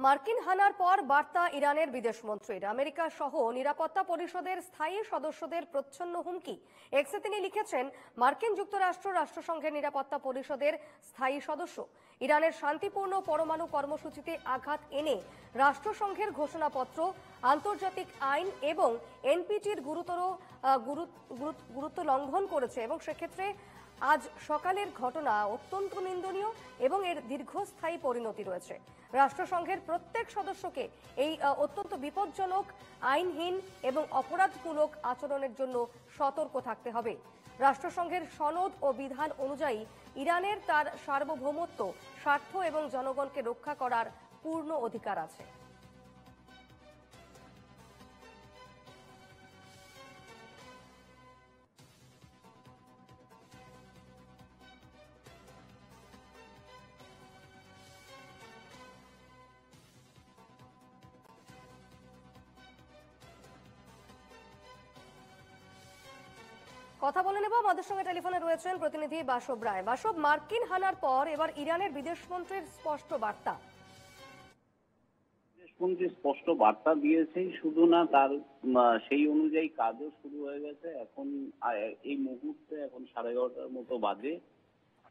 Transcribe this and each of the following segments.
মার্কিন হানার পর বার্তা ইরানের বিদেশমন্ত্রীর। আমেরিকা সহ নিরাপত্তা পরিষদের স্থায়ী সদস্যদের প্রচ্ছন্ন হুমকি। এক্সে তিনি লিখেছেন, মার্কিন যুক্তরাষ্ট্র রাষ্ট্রসংঘের নিরাপত্তা পরিষদের স্থায়ী সদস্য। ইরানের শান্তিপূর্ণ পরমাণু কর্মসূচিতে আঘাত এনে রাষ্ট্রসংঘের ঘোষণাপত্র, আন্তর্জাতিক আইন এবং এনপিটির গুরুত্ব লঙ্ঘন করেছে এবং সেক্ষেত্রে আজ সকালের ঘটনা অত্যন্ত নিন্দনীয় এবং এর দীর্ঘস্থায়ী পরিণতি রয়েছে। রাষ্ট্রসংঘের প্রত্যেক সদস্যকে এই অত্যন্ত বিপজ্জনক, আইনহীন এবং অপরাধমূলক আচরণের জন্য সতর্ক থাকতে হবে। রাষ্ট্রসংঘের সনদ ও বিধান অনুযায়ী ইরানের তার সার্বভৌমত্ব, স্বার্থ এবং জনগণকে রক্ষা করার পূর্ণ অধিকার আছে। কথা বলে নেব, আমাদের সঙ্গে টেলিফোনে রয়েছেন প্রতিনিধি বাসব রায়। বাসব, মার্কিন হানার পর এবার ইরানের বিদেশমন্ত্রীর স্পষ্ট বার্তা। বিদেশমন্ত্রী স্পষ্ট বার্তা দিয়েছেই শুধু না, তার সেই অনুযায়ী কাজও শুরু হয়ে গেছে। এখন এই মুহূর্তে এখন 11:30টার মতো বাজে।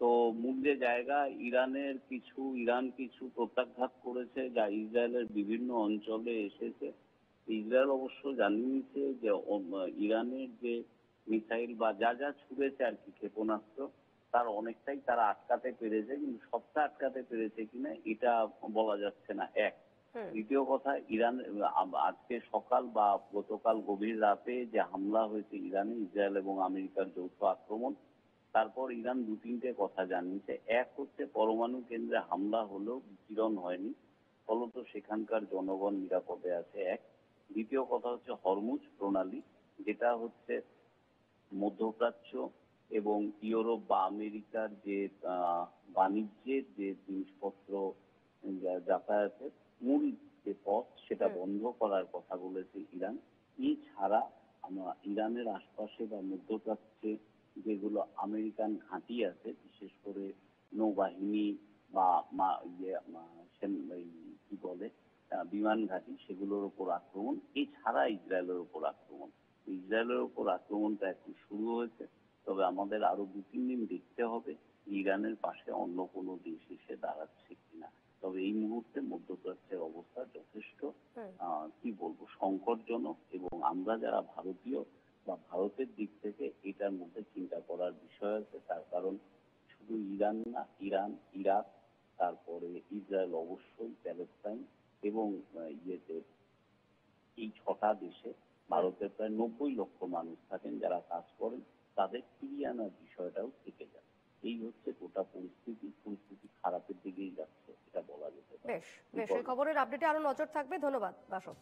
তো মূল যে জায়গা, ইরান কিছু প্রত্যাঘাত করেছে, যা ইসরায়েলের বিভিন্ন অঞ্চলে এসেছে। ইসরায়েল অবশ্য জানিয়েছে যে ইরানের যে মিসাইল বা যা যা ছুড়েছে আর কি, ক্ষেপণাস্ত্র, তার অনেকটাই তারা আটকাতে পেরেছে, কিন্তু সবটা আটকাতে পেরেছে কিনা এটা বলা যাচ্ছে না। দ্বিতীয় কথা, ইরান আজকে সকাল বা গতকাল গভীর রাতে যে হামলা হয়েছে ইরানে, ইসরায়েল এবং আমেরিকার যৌথ আক্রমণ, তারপর ইরান দু তিনটে কথা জানিয়েছে। এক হচ্ছে, পরমাণু কেন্দ্রে হামলা হলেও বিকিরণ হয়নি, ফলত সেখানকার জনগণ নিরাপদে আছে। দ্বিতীয় কথা হচ্ছে হরমুজ প্রণালী, যেটা হচ্ছে মধ্যপ্রাচ্য এবং ইউরোপ বা আমেরিকার যে বাণিজ্যের যে জিনিসপত্র যাতায়াতের মূল যে পথ, সেটা বন্ধ করার কথা বলেছে ইরান। এছাড়া ইরানের আশপাশে বা মধ্যপ্রাচ্যে যেগুলো আমেরিকান ঘাঁটি আছে, বিশেষ করে নৌবাহিনী বা কি বলে বিমান ঘাঁটি, সেগুলোর উপর আক্রমণ। এছাড়া ইসরায়েলের উপর আক্রমণ। ইসরায়েলের উপর আক্রমণটা এখন শুরু হয়েছে, তবে আমাদের আরো 2-3 দিন দেখতে হবে ইরানের পাশে অন্য কোনো দেশ এসে দাঁড়াচ্ছে কিনা। তবে এই মুহূর্তে মধ্যপ্রাচ্যের অবস্থা যথেষ্ট কি বলবো, সংকটজনক, এবং আমরা যারা ভারতীয় বা ভারতের দিক থেকে এটার মধ্যে চিন্তা করার বিষয় আছে। তার কারণ শুধু ইরান না, ইরান, ইরাক, তারপরে ইসরায়েল, অবশ্যই প্যালেস্তাইন এবং এই 6টা দেশে ভারতের প্রায় 90 লক্ষ মানুষ থাকেন যারা কাজ করেন, তাদের ফিরিয়ে আনার বিষয়টাও থেকে যায়। এই হচ্ছে গোটা পরিস্থিতি খারাপের দিকেই যাচ্ছে, এটা বলা যেতে পারে। বেশ, এই খবরের আপডেটে আরো নজর থাকবে। ধন্যবাদ বাসব।